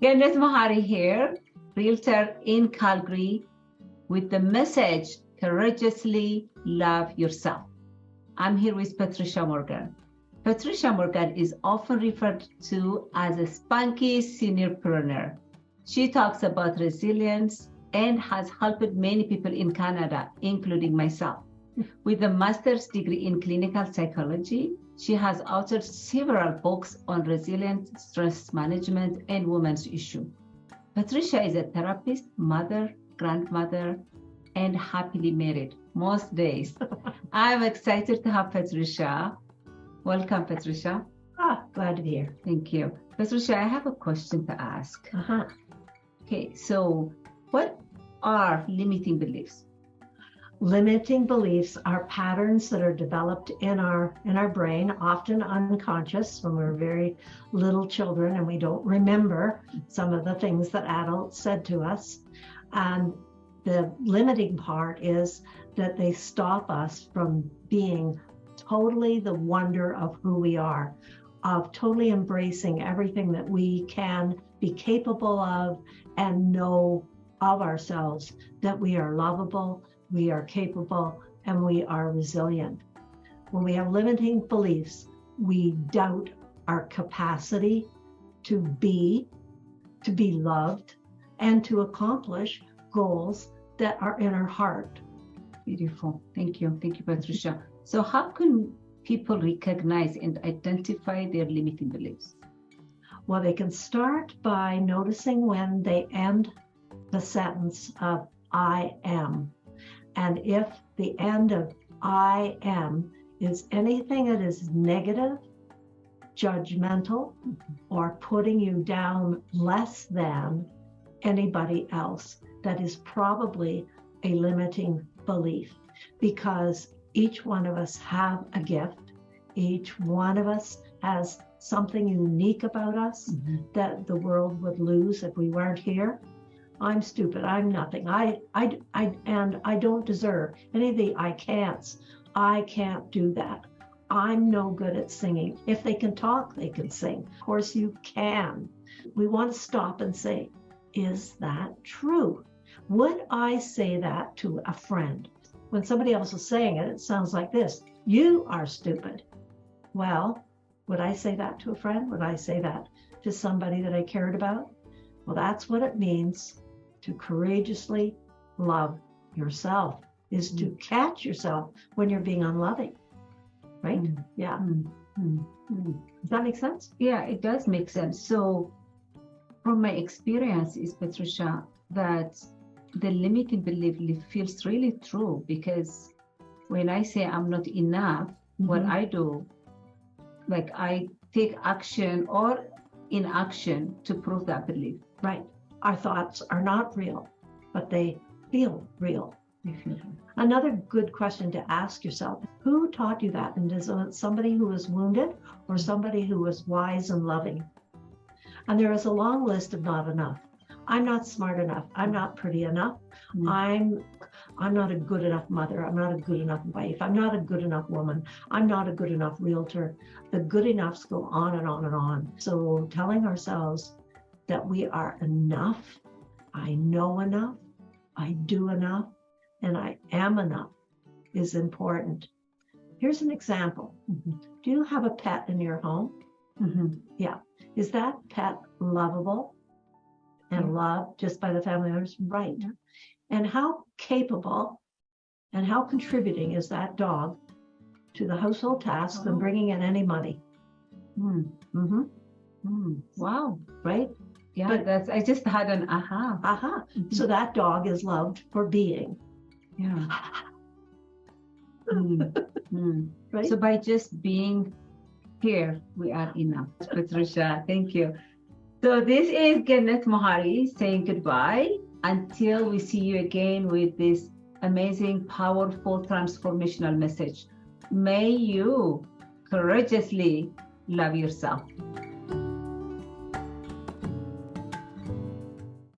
Genet Mehari here, realtor in Calgary, with the message, courageously love yourself. I'm here with Patricia Morgan. Patricia Morgan is often referred to as a spunky seniorpreneur. She talks about resilience and has helped many people in Canada, including myself. With a master's degree in clinical psychology, she has authored several books on resilience, stress management, and women's issues. Patricia is a therapist, mother, grandmother, and happily married most days. I'm excited to have Patricia. Welcome, Patricia. Glad to be here. Thank you. Patricia, I have a question to ask. Okay, so what are limiting beliefs? Limiting beliefs are patterns that are developed in our brain, often unconscious when we're very little children and we don't remember some of the things that adults said to us. And the limiting part is that they stop us from being totally the wonder of who we are, of totally embracing everything that we can be capable of and know of ourselves, that we are lovable, we are capable, and we are resilient. When we have limiting beliefs, we doubt our capacity to be loved, and to accomplish goals that are in our heart. Beautiful. Thank you. Thank you, Patricia. So how can people recognize and identify their limiting beliefs? Well, they can start by noticing when they end the sentence of I am. And if the end of I am is anything that is negative, judgmental, or putting you down less than anybody else, that is probably a limiting belief, because each one of us have a gift. Each one of us has something unique about us that the world would lose if we weren't here. I'm stupid, I'm nothing, and I don't deserve any of the I can'ts. I can't do that. I'm no good at singing. If they can talk, they can sing. Of course you can. We want to stop and say, is that true? Would I say that to a friend? When somebody else is saying it, it sounds like this: you are stupid. Well, would I say that to a friend? Would I say that to somebody that I cared about? Well, that's what it means to courageously love yourself, is to catch yourself when you're being unloving, right? Yeah. Does that make sense? Yeah, it does make sense. So from my experience is, Patricia, that the limiting belief feels really true, because when I say I'm not enough, what I do, like I take action or inaction to prove that belief. Right. Our thoughts are not real, but they feel real. Another good question to ask yourself: who taught you that? And is it somebody who was wounded or somebody who was wise and loving? And there is a long list of not enough. I'm not smart enough. I'm not pretty enough. I'm not a good enough mother. I'm not a good enough wife. I'm not a good enough woman. I'm not a good enough realtor. The good enoughs go on and on and on. So telling ourselves that we are enough, I know enough, I do enough, and I am enough is important. Here's an example. Do you have a pet in your home? Yeah. Is that pet lovable and loved just by the family members? Right. And how capable and how contributing is that dog to the household tasks and bringing in any money? Wow. Right? Yeah, but I just had an aha. So that dog is loved for being. Yeah. Right? So by just being here, we are enough. Patricia, thank you. So this is Genet Mehari saying goodbye until we see you again with this amazing, powerful, transformational message. May you courageously love yourself.